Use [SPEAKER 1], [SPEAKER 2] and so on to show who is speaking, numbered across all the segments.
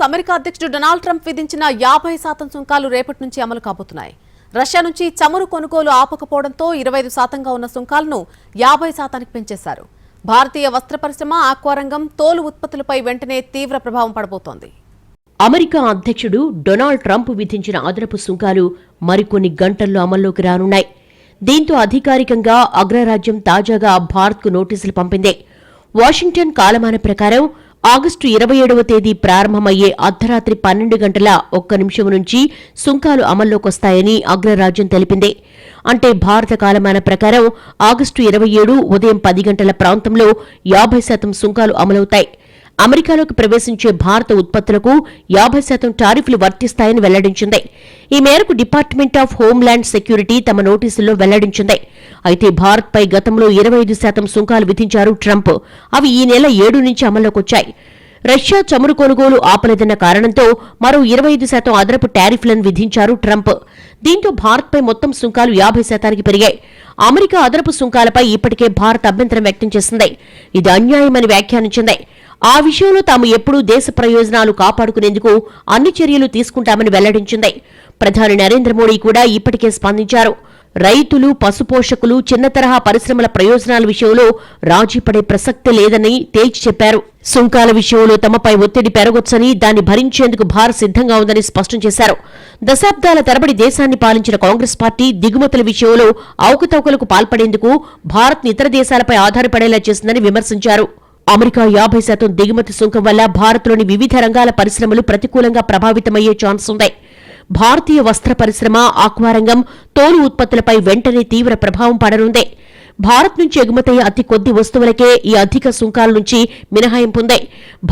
[SPEAKER 1] America అధ్యక్షుడు Donald Trump విధించిన 50% సుంకాలు రేపటి నుంచి అమలు కాబోతున్నాయి. రష్యా నుంచి చమురు కొనుగోలు ఆపకపోవడంతో 25%గా ఉన్న సుంకాలను 50%కి పెంచేశారు. భారతీయ వస్త్ర పరిశ్రమ, ఆక్వా రంగం, తోలు ఉత్పత్తులపై వెంటనే తీవ్ర ప్రభావం పడబోతోంది.
[SPEAKER 2] అమెరికా అధ్యక్షుడు డొనాల్డ్ ట్రంప్ విధించిన అదనపు సుంకాలు మరికొన్ని గంటల్లో అమల్లోకి రానున్నాయి. దీంతో అధికారికంగా అగ్రరాజ్యం తాజాగా భారత్కు నోటీసులు పంపింది. వాషింగ్టన్ కాలమాన ప్రకారం ఆగస్టు 27వ తేదీ ప్రారంభమయ్యే అర్ధరాత్రి 12 గంటల 1 నిమిషం నుంచి సుంకాలు అమల్లోకొస్తాయని అగ్రరాజ్యం తెలిపింది. అంటే భారత కాలమాన ప్రకారం ఆగస్టు 27 ఉదయం 10 గంటల ప్రాంతంలో 50% సుంకాలు అమలవుతాయి. అమెరికాలోకి ప్రవేశించే భారత ఉత్పత్తులకు 50% టారిఫ్లు వర్తిస్తాయని వెల్లడించింది. ఈ మేరకు డిపార్ట్మెంట్ ఆఫ్ హోంల్యాండ్ సెక్యూరిటీ తమ నోటీసుల్లో వెల్లడించింది. అయితే భారత్పై గతంలో 25% సుంకాలు విధించారు ట్రంప్. అవి ఈ నెల 7 నుంచి అమల్లోకొచ్చాయి. రష్యా చమురు కొనుగోలు ఆపలేదన్న కారణంతో మరో 25% అదనపు టారిఫ్లను విధించారు ట్రంప్. దీంతో భారత్పై మొత్తం సుంకాలు 50%కి పెరిగాయి. అమెరికా అదనపు సుంకాలపై ఇప్పటికే భారత్ అభ్యంతరం వ్యక్తం చేసింది. ఇది అన్యాయమని వ్యాఖ్యానించింది. ఆ విషయంలో తాము ఎప్పుడూ దేశ ప్రయోజనాలు కాపాడుకునేందుకు అన్ని చర్యలు తీసుకుంటామని వెల్లడించింది. ప్రధాని నరేంద్ర మోడీ కూడా ఇప్పటికే స్పందించారు. రైతులు, పశుపోషకులు, చిన్న తరహా పరిశ్రమల ప్రయోజనాల విషయంలో రాజీ పడే ప్రసక్తి లేదని తేల్చి చెప్పారు. సుంకాల విషయంలో తమపై ఒత్తిడి పెరగొచ్చని, దాన్ని భరించేందుకు భారత్ సిద్ధంగా ఉందని స్పష్టం చేశారు. దశాబ్దాల తరబడి దేశాన్ని పాలించిన కాంగ్రెస్ పార్టీ దిగుమతుల విషయంలో అవకతవకలకు పాల్పడేందుకు భారత్ను ఇతర దేశాలపై ఆధారపడేలా చేసిందని విమర్శించారు. అమెరికా 50% దిగుమతి సుంకం వల్ల భారత్లోని వివిధ రంగాల పరిశ్రమలు ప్రతికూలంగా ప్రభావితమయ్యే ఛాన్స్ ఉంది. భారతీయ వస్త్ర పరిశ్రమ, ఆక్వా రంగం, తోలు ఉత్పత్తులపై వెంటనే తీవ్ర ప్రభావం పడనుంది. భారత్ నుంచి ఎగుమతయ్యే అతి కొద్ది వస్తువులకే ఈ అధిక సుంకాల నుంచి మినహాయింపు ఉంది.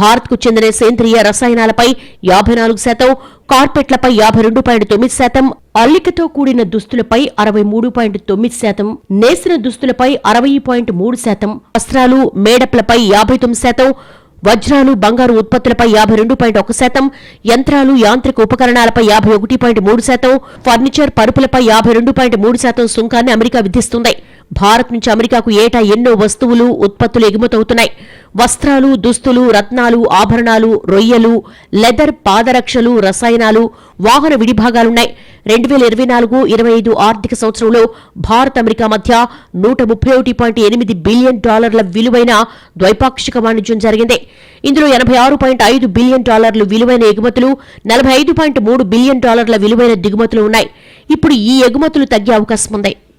[SPEAKER 2] భారత్కు చెందిన సేంద్రియ రసాయనాలపై 54%, కార్పెట్లపై 52.9%, అల్లికతో కూడిన దుస్తులపై 63.9%, నేసిన దుస్తులపై 60.3%, వస్త్రాలు, మేడప్లపై 59%, వజ్రాలు, బంగారు ఉత్పత్తులపై 52.1%, యంత్రాలు, యాంత్రిక ఉపకరణాలపై 51.3%, ఫర్నిచర్, పరుపులపై 52.3% సుంకాన్ని అమెరికా విధిస్తుంది. భారత్ నుంచి అమెరికాకు ఏటా ఎన్నో వస్తువులు, ఉత్పత్తులు ఎగుమతవుతున్నాయి. వస్త్రాలు, దుస్తులు, రత్నాలు, ఆభరణాలు, రొయ్యలు, లెదర్, పాదరక్షలు, రసాయనాలు, వాహన విడిభాగాలున్నాయి. 2024-25 ఆర్థిక సంవత్సరంలో భారత్, అమెరికా మధ్య $131.8 బిలియన్ విలువైన ద్వైపాక్షిక వాణిజ్యం జరిగింది. ఇందులో $86.5 బిలియన్ విలువైన ఎగుమతులు, $45.3 బిలియన్ విలువైన దిగుమతులు ఉన్నాయి. ఇప్పుడు ఈ ఎగుమతులు తగ్గే అవకాశం ఉంది.